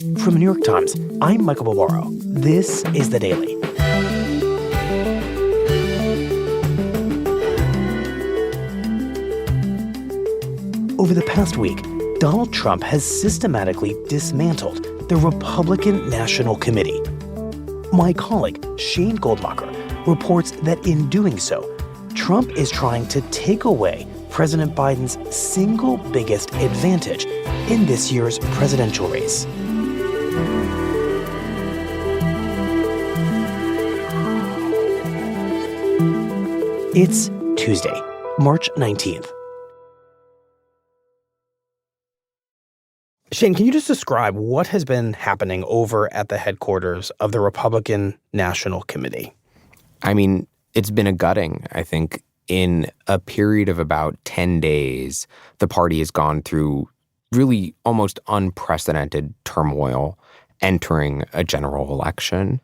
From the New York Times, I'm Michael Barbaro. This is The Daily. Over the past week, Donald Trump has systematically dismantled the Republican National Committee. My colleague, Shane Goldmacher, reports that in doing so, Trump is trying to take away President Biden's single biggest advantage in this year's presidential race. It's Tuesday, March 19th. Shane, can you just describe what has been happening over at the headquarters of the Republican National Committee? I mean, it's been a gutting, I think. In a period of about 10 days, the party has gone through really almost unprecedented turmoil entering a general election.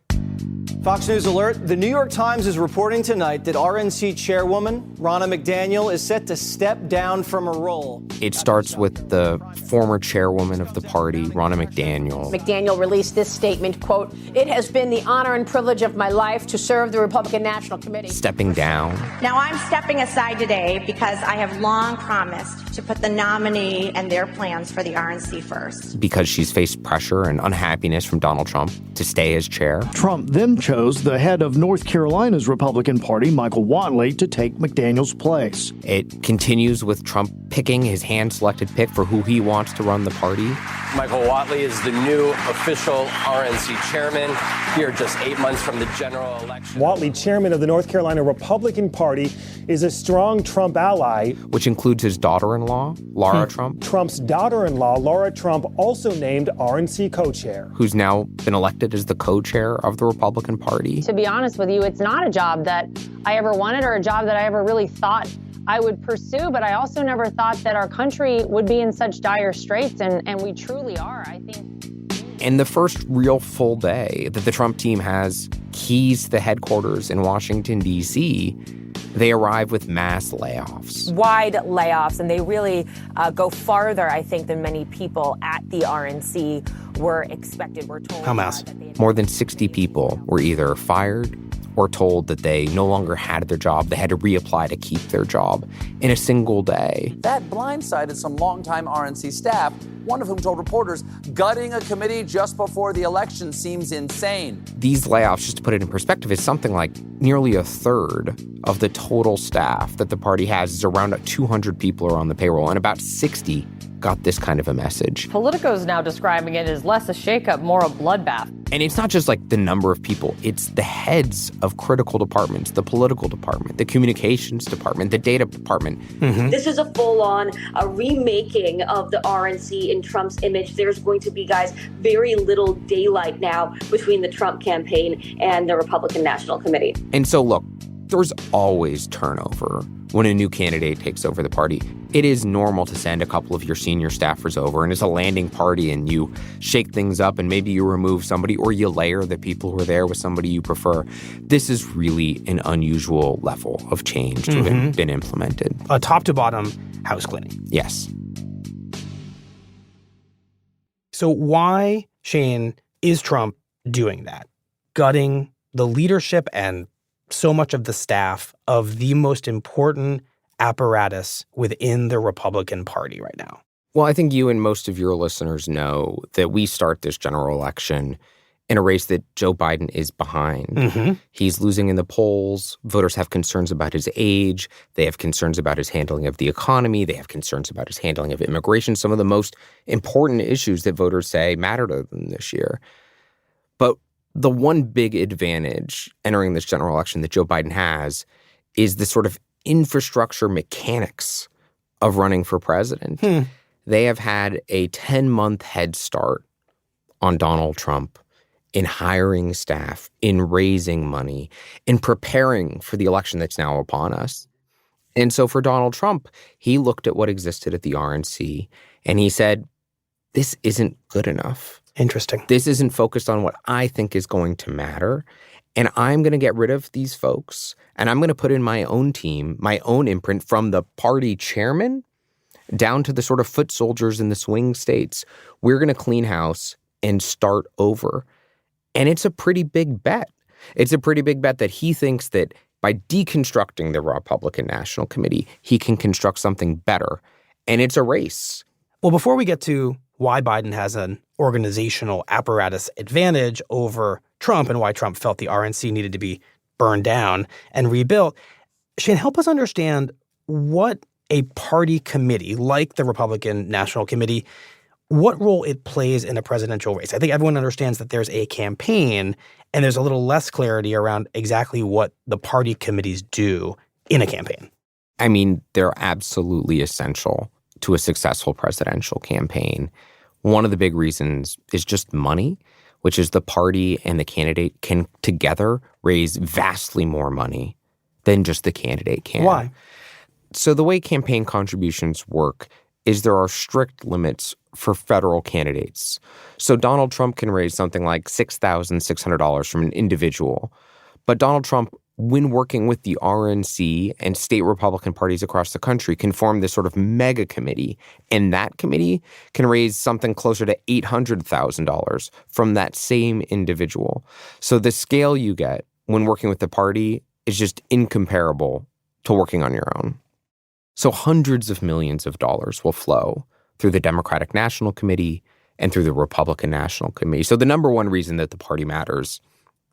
Fox News alert. The New York Times is reporting tonight that RNC chairwoman Ronna McDaniel is set to step down from her role. It starts with the former chairwoman of the party, Ronna McDaniel. McDaniel released this statement, quote, "It has been the honor and privilege of my life to serve the Republican National Committee." Stepping down. Now I'm stepping aside today because I have long promised to put the nominee and their plans for the RNC first. Because she's faced pressure and unhappiness from Donald Trump to stay as chair. Trump then chose the head of North Carolina's Republican Party, Michael Whatley, to take McDaniel's place. It continues with Trump picking his hand-selected pick for who he wants to run the party. Michael Whatley is the new official RNC chairman here just 8 months from the general election. Whatley, chairman of the North Carolina Republican Party, is a strong Trump ally. Which includes his daughter-in-law, Laura Trump. Trump's daughter-in-law, Laura Trump, also named RNC co-chair. Who's now been elected as the co-chair of the Republican Party. To be honest with you, it's not a job that I ever wanted or a job that I ever really thought I would pursue, but I also never thought that our country would be in such dire straits, and we truly are, I think. In the first real full day that the Trump team has keys to the headquarters in Washington, D.C., they arrive with mass layoffs. Wide layoffs, and they really go farther, I think, than many people at the RNC were expected. We're told How mass? More than 60 people were either fired or told that they no longer had their job. They had to reapply to keep their job in a single day. That blindsided some longtime RNC staff, one of whom told reporters, gutting a committee just before the election seems insane. These layoffs, just to put it in perspective, is something like nearly a third of the total staff that the party has. Is around 200 people are on the payroll, and about 60 got this kind of a message. Politico's now describing it as less a shakeup, more a bloodbath. And it's not just like the number of people, it's the heads of critical departments, the political department, the communications department, the data department. Mm-hmm. This is a full-on remaking of the RNC in Trump's image. There's going to be, guys, very little daylight now between the Trump campaign and the Republican National Committee. And so, look, there's always turnover when a new candidate takes over the party. It is normal to send a couple of your senior staffers over, and it's a landing party, and you shake things up, and maybe you remove somebody, or you layer the people who are there with somebody you prefer. This is really an unusual level of change to have been implemented. A top-to-bottom house cleaning. Yes. So why, Shane, is Trump doing that? Gutting the leadership and so much of the staff of the most important apparatus within the Republican Party right now? Well, I think you and most of your listeners know that we start this general election in a race that Joe Biden is behind. He's losing in the polls. Voters have concerns about his age. They have concerns about his handling of the economy. They have concerns about his handling of immigration, some of the most important issues that voters say matter to them this year. But the one big advantage entering this general election that Joe Biden has is the sort of infrastructure mechanics of running for president. They have had a 10-month head start on Donald Trump in hiring staff, in raising money, in preparing for the election that's now upon us. And so for Donald Trump, he looked at what existed at the RNC and he said, this isn't good enough. Interesting. This isn't focused on what I think is going to matter. And I'm going to get rid of these folks, and I'm going to put in my own team, my own imprint from the party chairman down to the sort of foot soldiers in the swing states. We're going to clean house and start over. And it's a pretty big bet. It's a pretty big bet that he thinks that by deconstructing the Republican National Committee, he can construct something better. And it's a race. Well, before we get to why Biden has an organizational apparatus advantage over Trump and why Trump felt the RNC needed to be burned down and rebuilt, Shane, help us understand what a party committee like the Republican National Committee, what role it plays in a presidential race. I think everyone understands that there's a campaign and there's a little less clarity around exactly what the party committees do in a campaign. I mean, they're absolutely essential to a successful presidential campaign. One of the big reasons is just money, which is the party and the candidate can together raise vastly more money than just the candidate can. Why? So the way campaign contributions work is there are strict limits for federal candidates. So Donald Trump can raise something like $6,600 from an individual. But Donald Trump, when working with the RNC and state Republican parties across the country, can form this sort of mega committee. And that committee can raise something closer to $800,000 from that same individual. So the scale you get when working with the party is just incomparable to working on your own. So hundreds of millions of dollars will flow through the Democratic National Committee and through the Republican National Committee. So the number one reason that the party matters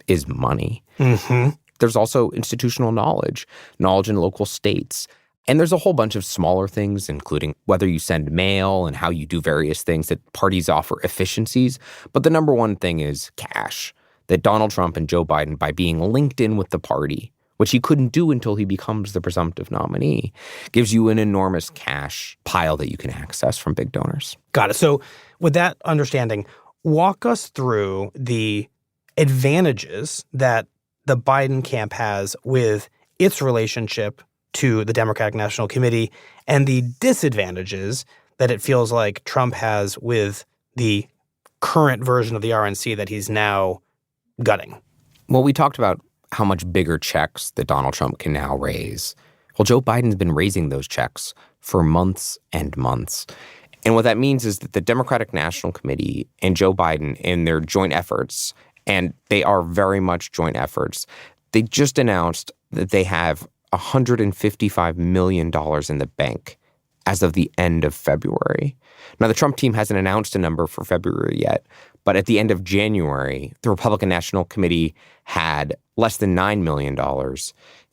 is money. Mm-hmm. There's also institutional knowledge in local states. And there's a whole bunch of smaller things, including whether you send mail and how you do various things that parties offer efficiencies. But the number one thing is cash, that Donald Trump and Joe Biden, by being linked in with the party, which he couldn't do until he becomes the presumptive nominee, gives you an enormous cash pile that you can access from big donors. Got it. So with that understanding, walk us through the advantages that the Biden camp has with its relationship to the Democratic National Committee and the disadvantages that it feels like Trump has with the current version of the RNC that he's now gutting. Well, we talked about how much bigger checks that Donald Trump can now raise. Well, Joe Biden's been raising those checks for months and months. And what that means is that the Democratic National Committee and Joe Biden, in their joint efforts, and they are very much joint efforts, they just announced that they have $155 million in the bank as of the end of February. Now, the Trump team hasn't announced a number for February yet, but at the end of January, the Republican National Committee had less than $9 million,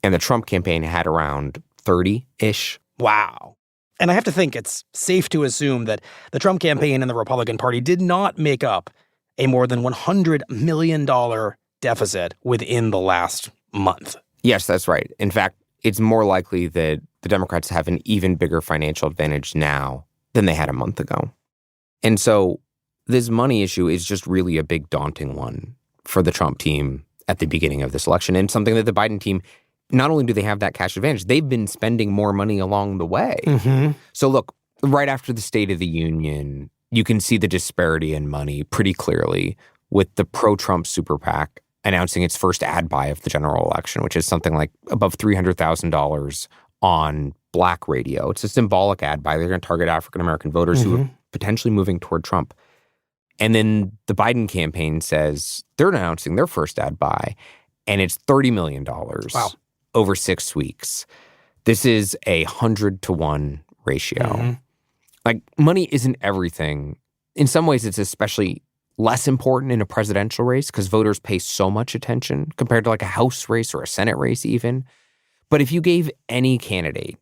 and the Trump campaign had around 30-ish. Wow. And I have to think it's safe to assume that the Trump campaign and the Republican Party did not make up a more than $100 million deficit within the last month. Yes, that's right. In fact, it's more likely that the Democrats have an even bigger financial advantage now than they had a month ago. And so this money issue is just really a big daunting one for the Trump team at the beginning of this election, and something that the Biden team, not only do they have that cash advantage, they've been spending more money along the way. Mm-hmm. So look, right after the State of the Union, you can see the disparity in money pretty clearly with the pro-Trump super PAC announcing its first ad buy of the general election, which is something like above $300,000 on black radio. It's a symbolic ad buy. They're going to target African-American voters who are potentially moving toward Trump. And then the Biden campaign says they're announcing their first ad buy, and it's $30 million over 6 weeks. This is 100-to-1 ratio. Mm-hmm. Like, money isn't everything. In some ways, it's especially less important in a presidential race because voters pay so much attention compared to like a House race or a Senate race even. But if you gave any candidate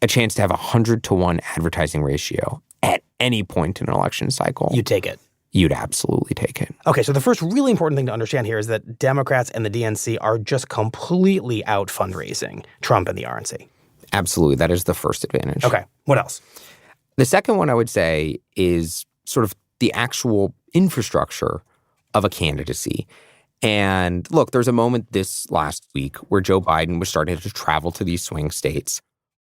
a chance to have 100-to-1 advertising ratio at any point in an election cycle, you'd take it. You'd absolutely take it. Okay, so the first really important thing to understand here is that Democrats and the DNC are just completely out fundraising Trump and the RNC. Absolutely. That is the first advantage. Okay, what else? The second one I would say is sort of the actual infrastructure of a candidacy. And look, there's a moment this last week where Joe Biden was starting to travel to these swing states,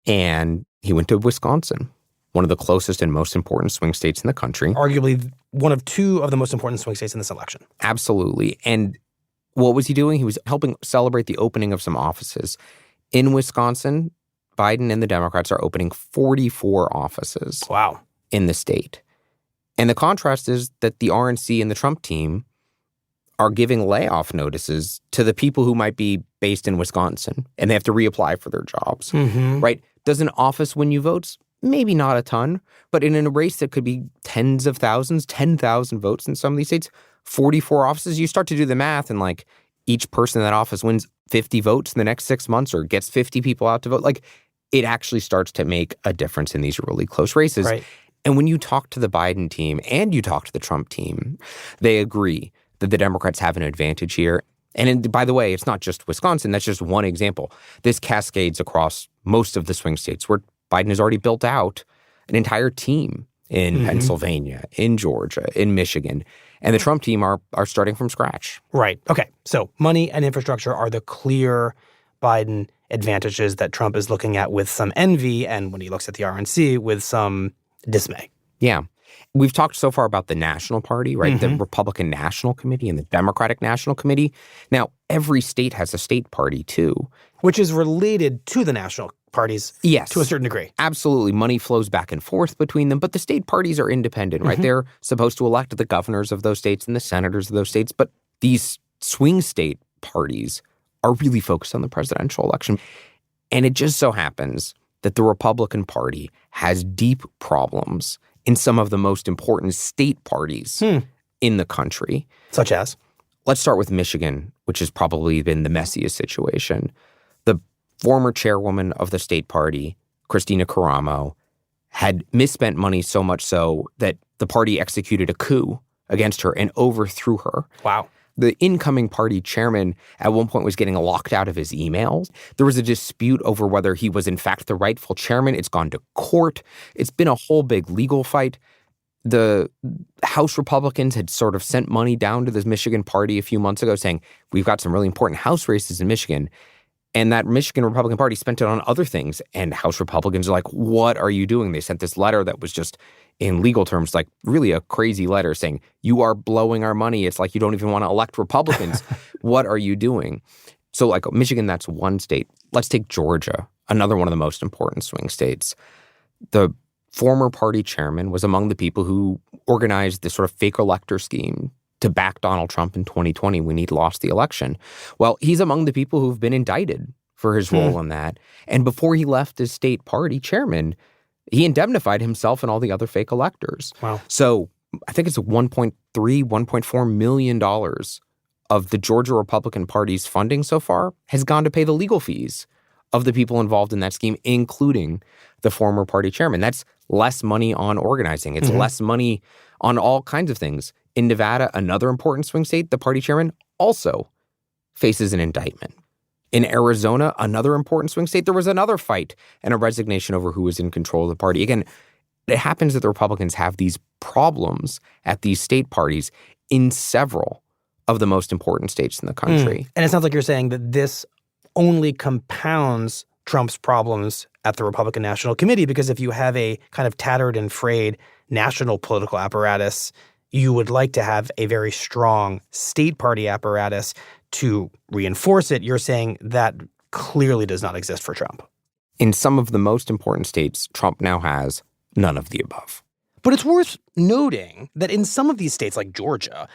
and he went to Wisconsin, one of the closest and most important swing states in the country. Arguably one of two of the most important swing states in this election. Absolutely. And what was he doing? He was helping celebrate the opening of some offices. In Wisconsin, Biden and the Democrats are opening 44 offices. Wow. In the state. And the contrast is that the RNC and the Trump team are giving layoff notices to the people who might be based in Wisconsin, and they have to reapply for their jobs, right? Does an office win you votes? Maybe not a ton, but in a race that could be tens of thousands, 10,000 votes in some of these states, 44 offices, you start to do the math and like each person in that office wins 50 votes in the next 6 months or gets 50 people out to vote. Like it actually starts to make a difference in these really close races. Right. And when you talk to the Biden team and you talk to the Trump team, they agree that the Democrats have an advantage here. And by the way, it's not just Wisconsin. That's just one example. This cascades across most of the swing states where Biden has already built out an entire team in Pennsylvania, in Georgia, in Michigan. And the Trump team are starting from scratch. Right. Okay. So money and infrastructure are the clear Biden advantages that Trump is looking at with some envy, and when he looks at the RNC, with some dismay. Yeah. We've talked so far about the National Party, right? The Republican National Committee and the Democratic National Committee. Now, every state has a state party, too. Which is related to the national parties to a certain degree. Absolutely. Money flows back and forth between them, but the state parties are independent, right? They're supposed to elect the governors of those states and the senators of those states, but these swing state parties are really focused on the presidential election. And it just so happens that the Republican Party has deep problems in some of the most important state parties in the country. Such as? Let's start with Michigan, which has probably been the messiest situation. The former chairwoman of the state party, Christina Caramo, had misspent money so much so that the party executed a coup against her and overthrew her. Wow. The incoming party chairman at one point was getting locked out of his emails. There was a dispute over whether he was in fact the rightful chairman. It's gone to court. It's been a whole big legal fight. The House Republicans had sort of sent money down to this Michigan party a few months ago saying, we've got some really important House races in Michigan. And that Michigan Republican Party spent it on other things. And House Republicans are like, what are you doing? They sent this letter that was just, in legal terms, like really a crazy letter saying, you are blowing our money. It's like you don't even want to elect Republicans. What are you doing? So like Michigan, that's one state. Let's take Georgia, another one of the most important swing states. The former party chairman was among the people who organized this sort of fake elector scheme to back Donald Trump in 2020 when he'd lost the election. Well, he's among the people who've been indicted for his role in that. And before he left as state party chairman, he indemnified himself and all the other fake electors. Wow. So I think it's $1.4 million of the Georgia Republican Party's funding so far has gone to pay the legal fees of the people involved in that scheme, including the former party chairman. That's less money on organizing. It's less money on all kinds of things. In Nevada, another important swing state, the party chairman also faces an indictment. In Arizona, another important swing state, there was another fight and a resignation over who was in control of the party. Again, it happens that the Republicans have these problems at these state parties in several of the most important states in the country. And it sounds like you're saying that this only compounds Trump's problems at the Republican National Committee, because if you have a kind of tattered and frayed national political apparatus, you would like to have a very strong state party apparatus to reinforce it. You're saying that clearly does not exist for Trump. In some of the most important states, Trump now has none of the above. But it's worth noting that in some of these states like Georgia,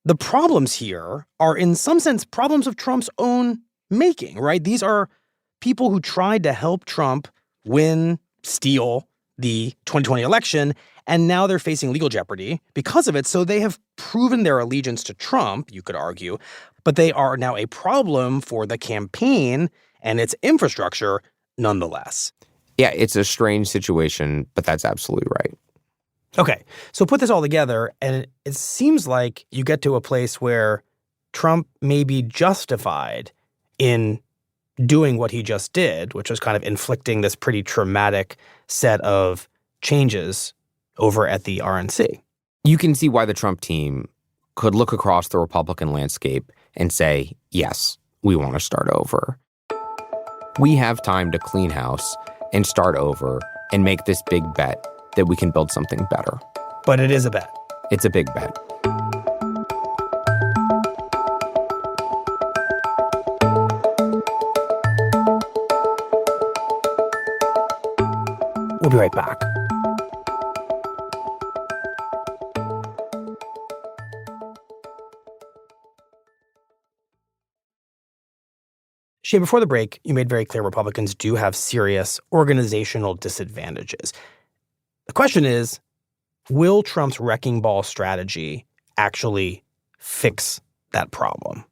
the problems here are in some sense problems of Trump's own making, right? These are people who tried to help Trump steal the 2020 election, and now they're facing legal jeopardy because of it. So they have proven their allegiance to Trump, you could argue, but they are now a problem for the campaign and its infrastructure nonetheless. Yeah, it's a strange situation, but that's absolutely right. Okay, so put this all together, and it seems like you get to a place where Trump may be justified in doing what he just did, which was kind of inflicting this pretty traumatic set of changes over at the RNC. You can see why the Trump team could look across the Republican landscape and say, yes, we want to start over. We have time to clean house and start over and make this big bet that we can build something better. But it is a bet. It's a big bet. We'll be right back. Shane, before the break, you made very clear Republicans do have serious organizational disadvantages. The question is, will Trump's wrecking ball strategy actually fix that problem?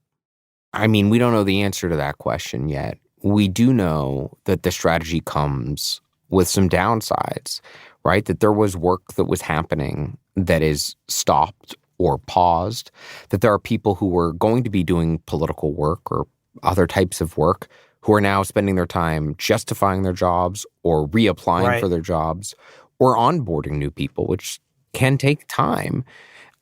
I mean, we don't know the answer to that question yet. We do know that the strategy comes with some downsides, right? That there was work that was happening that is stopped or paused, that there are people who were going to be doing political work or other types of work who are now spending their time justifying their jobs or reapplying for their jobs or onboarding new people, which can take time.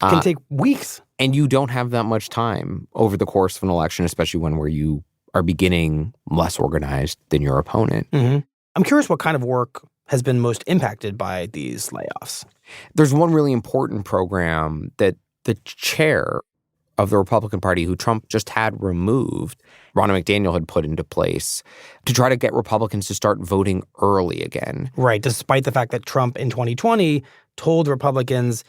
It can take weeks. And you don't have that much time over the course of an election, especially one where you are beginning less organized than your opponent. Mm-hmm. I'm curious what kind of work has been most impacted by these layoffs. There's one really important program that the chair of the Republican Party, who Trump just had removed, Ronna McDaniel, had put into place to try to get Republicans to start voting early again. Right, despite the fact that Trump in 2020 told Republicans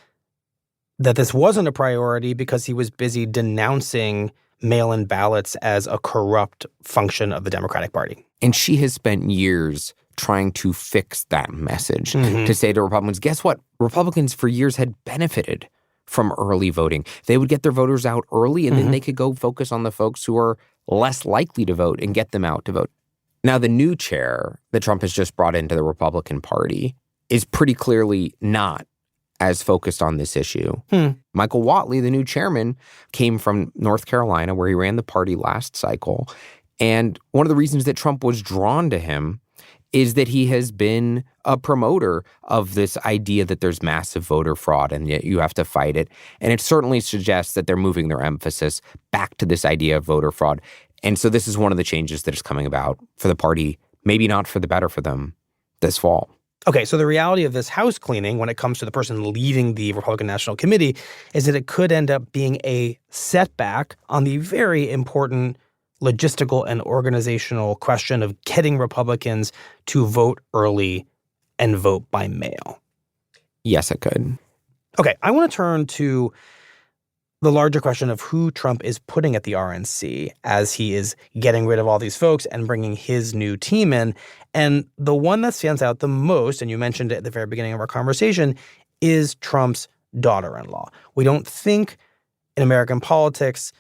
that this wasn't a priority because he was busy denouncing mail-in ballots as a corrupt function of the Democratic Party. And she has spent years trying to fix that message, to say to Republicans, guess what? Republicans for years had benefited from early voting. They would get their voters out early, and then they could go focus on the folks who are less likely to vote and get them out to vote. Now, the new chair that Trump has just brought into the Republican Party is pretty clearly not as focused on this issue. Michael Whatley, the new chairman, came from North Carolina, where he ran the party last cycle. And one of the reasons that Trump was drawn to him is that he has been a promoter of this idea that there's massive voter fraud and yet you have to fight it. And it certainly suggests that they're moving their emphasis back to this idea of voter fraud. And so this is one of the changes that is coming about for the party, maybe not for the better for them this fall. Okay, so the reality of this house cleaning when it comes to the person leading the Republican National Committee is that it could end up being a setback on the very important logistical and organizational question of getting Republicans to vote early and vote by mail. Yes, it could. Okay, I want to turn to the larger question of who Trump is putting at the RNC as he is getting rid of all these folks and bringing his new team in. And the one that stands out the most, and you mentioned it at the very beginning of our conversation, is Trump's daughter-in-law. We don't think in American politics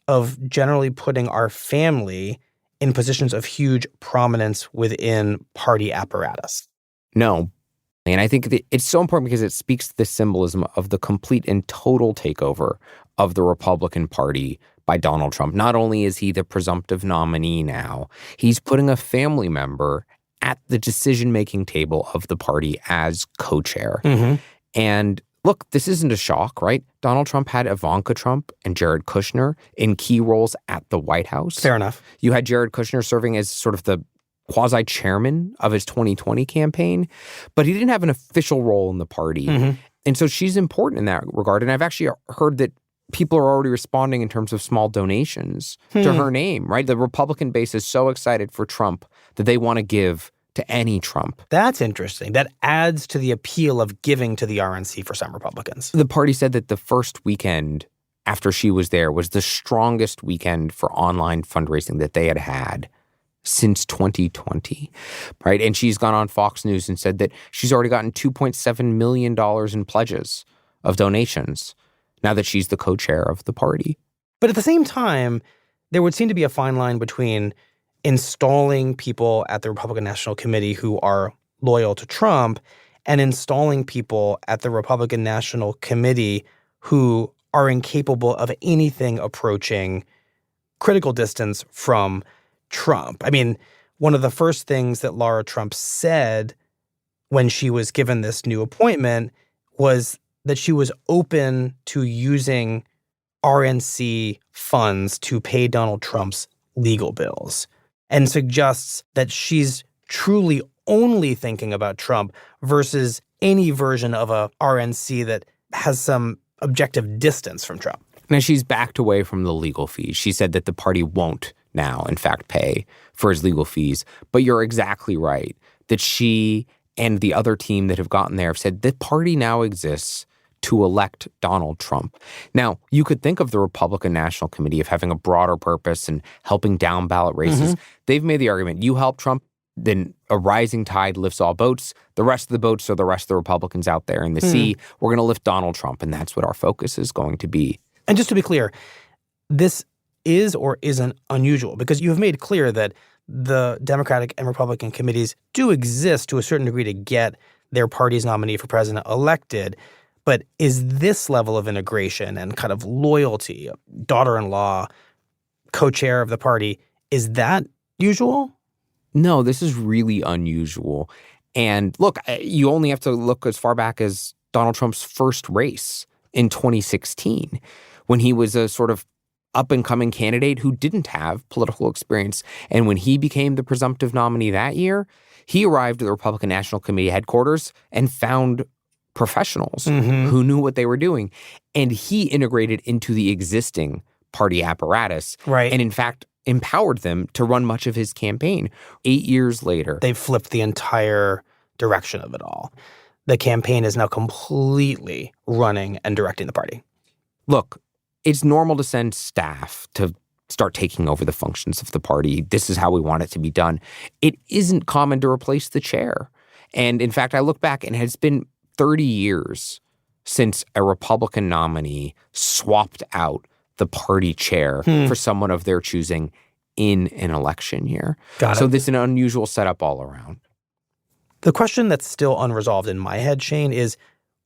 of generally putting our family in positions of huge prominence within party apparatus. No. And I think that it's so important because it speaks to the symbolism of the complete and total takeover of the Republican Party by Donald Trump. Not only is he the presumptive nominee now, he's putting a family member at the decision-making table of the party as co-chair. And look, this isn't a shock, right? Donald Trump had Ivanka Trump and Jared Kushner in key roles at the White House. Fair enough. You had Jared Kushner serving as sort of the quasi-chairman of his 2020 campaign, but he didn't have an official role in the party. And so she's important in that regard. And I've actually heard that people are already responding in terms of small donations to her name, right? The Republican base is so excited for Trump that they want to give to any Trump. That's interesting. That adds to the appeal of giving to the RNC for some Republicans. The party said that the first weekend after she was there was the strongest weekend for online fundraising that they had had since 2020, right? And she's gone on Fox News and said that she's already gotten $2.7 million in pledges of donations now that she's the co-chair of the party. But at the same time, there would seem to be a fine line between installing people at the Republican National Committee who are loyal to Trump and installing people at the Republican National Committee who are incapable of anything approaching critical distance from Trump. I mean, one of the first things that Lara Trump said when she was given this new appointment was that she was open to using RNC funds to pay Donald Trump's legal bills, and suggests that she's truly only thinking about Trump versus any version of a RNC that has some objective distance from Trump. Now, she's backed away from the legal fees. She said that the party won't now, in fact, pay for his legal fees. But you're exactly right that she and the other team that have gotten there have said the party now exists to elect Donald Trump. Now, you could think of the Republican National Committee of having a broader purpose and helping down ballot races. They've made the argument, you help Trump, then a rising tide lifts all boats. The rest of the boats are the rest of the Republicans out there in the sea. We're going to lift Donald Trump, and that's what our focus is going to be. And just to be clear, this is or isn't unusual, because you have made clear that the Democratic and Republican committees do exist to a certain degree to get their party's nominee for president elected. But is this level of integration and kind of loyalty, daughter-in-law, co-chair of the party, is that usual? No, this is really unusual. And look, you only have to look as far back as Donald Trump's first race in 2016, when he was a sort of up-and-coming candidate who didn't have political experience. And when he became the presumptive nominee that year, he arrived at the Republican National Committee headquarters and found professionals who knew what they were doing. And he integrated into the existing party apparatus. Right. And in fact, empowered them to run much of his campaign. 8 years later, they've flipped the entire direction of it all. The campaign is now completely running and directing the party. Look, it's normal to send staff to start taking over the functions of the party. This is how we want it to be done. It isn't common to replace the chair. And in fact, I look back and it has been 30 years since a Republican nominee swapped out the party chair for someone of their choosing in an election year. So this is an unusual setup all around. The question that's still unresolved in my head, Shane, is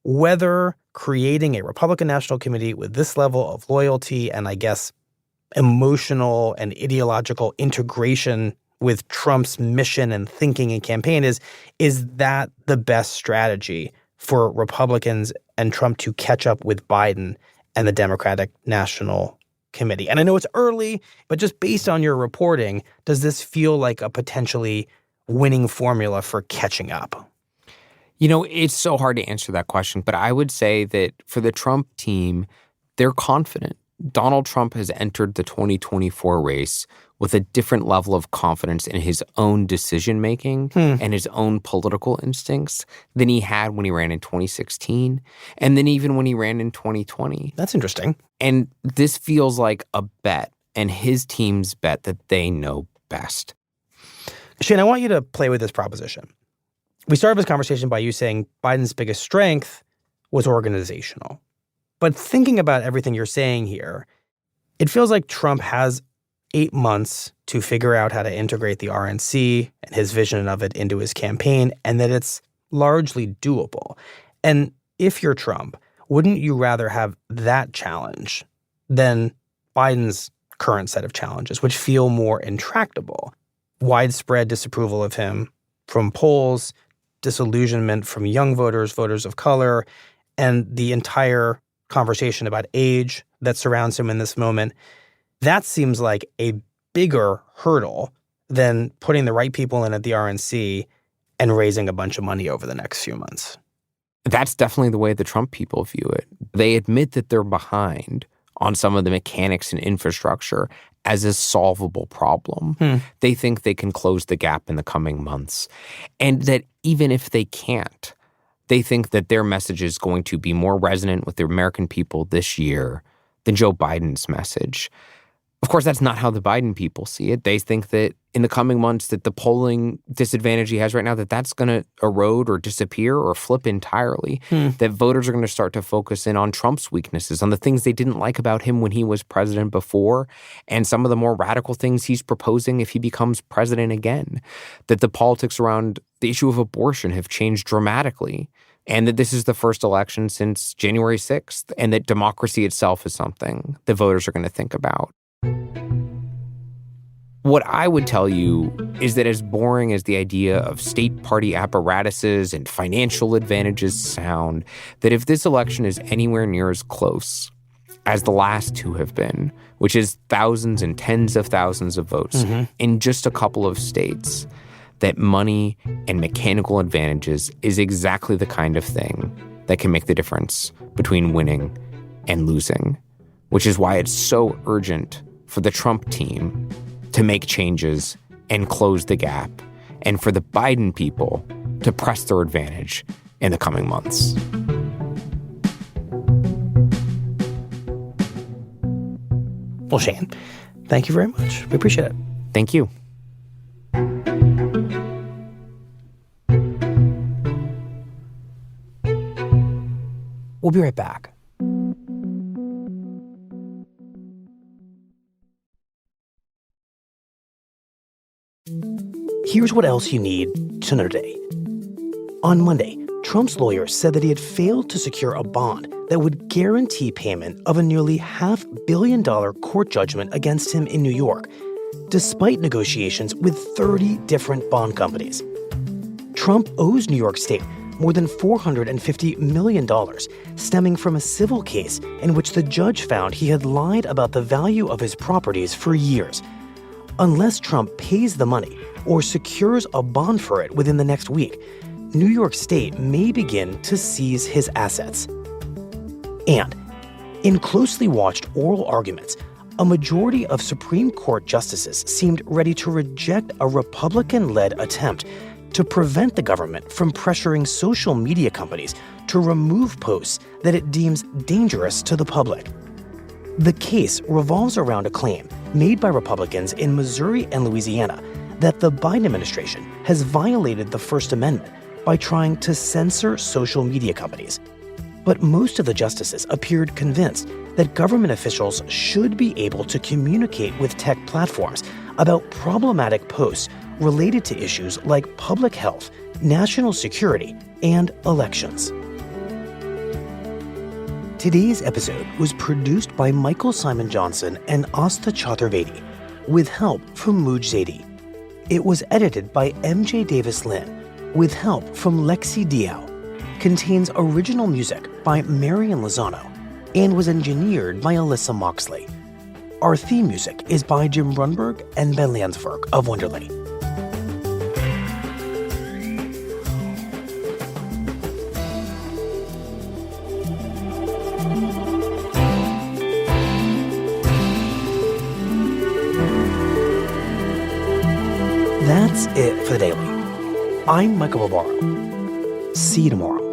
whether creating a Republican National Committee with this level of loyalty and, I guess, emotional and ideological integration with Trump's mission and thinking and campaign is that the best strategy for Republicans and Trump to catch up with Biden and the Democratic National Committee? And I know it's early, but just based on your reporting, does this feel like a potentially winning formula for catching up? You know, it's so hard to answer that question, but I would say that for the Trump team, they're confident. Donald Trump has entered the 2024 race with a different level of confidence in his own decision-making and his own political instincts than he had when he ran in 2016 and then even when he ran in 2020. That's interesting. And this feels like a bet, and his team's bet that they know best. Shane, I want you to play with this proposition. We started this conversation by you saying Biden's biggest strength was organizational. But thinking about everything you're saying here, it feels like Trump has 8 months to figure out how to integrate the RNC and his vision of it into his campaign, and that it's largely doable. And if you're Trump, wouldn't you rather have that challenge than Biden's current set of challenges, which feel more intractable? Widespread disapproval of him from polls, disillusionment from young voters, voters of color, and the entire conversation about age that surrounds him in this moment. That seems like a bigger hurdle than putting the right people in at the RNC and raising a bunch of money over the next few months. That's definitely the way the Trump people view it. They admit that they're behind on some of the mechanics and infrastructure as a solvable problem. They think they can close the gap in the coming months. And that even if they can't, they think that their message is going to be more resonant with the American people this year than Joe Biden's message. Of course, that's not how the Biden people see it. They think that in the coming months that the polling disadvantage he has right now, that's going to erode or disappear or flip entirely, that voters are going to start to focus in on Trump's weaknesses, on the things they didn't like about him when he was president before, and some of the more radical things he's proposing if he becomes president again, that the politics around the issue of abortion have changed dramatically, and that this is the first election since January 6th, and that democracy itself is something that voters are going to think about. What I would tell you is that as boring as the idea of state party apparatuses and financial advantages sound, that if this election is anywhere near as close as the last two have been, which is thousands and tens of thousands of votes in just a couple of states, that money and mechanical advantages is exactly the kind of thing that can make the difference between winning and losing, which is why it's so urgent for the Trump team to make changes and close the gap, and for the Biden people to press their advantage in the coming months. Well, Shane, thank you very much. We appreciate it. Thank you. We'll be right back. Here's what else you need to know today. On Monday, Trump's lawyers said that he had failed to secure a bond that would guarantee payment of a nearly $500 million court judgment against him in New York, despite negotiations with 30 different bond companies. Trump owes New York State more than $450 million, stemming from a civil case in which the judge found he had lied about the value of his properties for years. Unless Trump pays the money or secures a bond for it within the next week, New York State may begin to seize his assets. And in closely watched oral arguments, a majority of Supreme Court justices seemed ready to reject a Republican-led attempt to prevent the government from pressuring social media companies to remove posts that it deems dangerous to the public. The case revolves around a claim made by Republicans in Missouri and Louisiana that the Biden administration has violated the First Amendment by trying to censor social media companies. But most of the justices appeared convinced that government officials should be able to communicate with tech platforms about problematic posts related to issues like public health, national security, and elections. Today's episode was produced by Michael Simon Johnson and Asta Chaturvedi, with help from Muj Zaidi. It was edited by MJ Davis Lynn, with help from Lexi Diao, contains original music by Marian Lozano, and was engineered by Alyssa Moxley. Our theme music is by Jim Brunberg and Ben Landsberg of Wonderly. That's it for the Daily. I'm Michael Barbaro. See you tomorrow.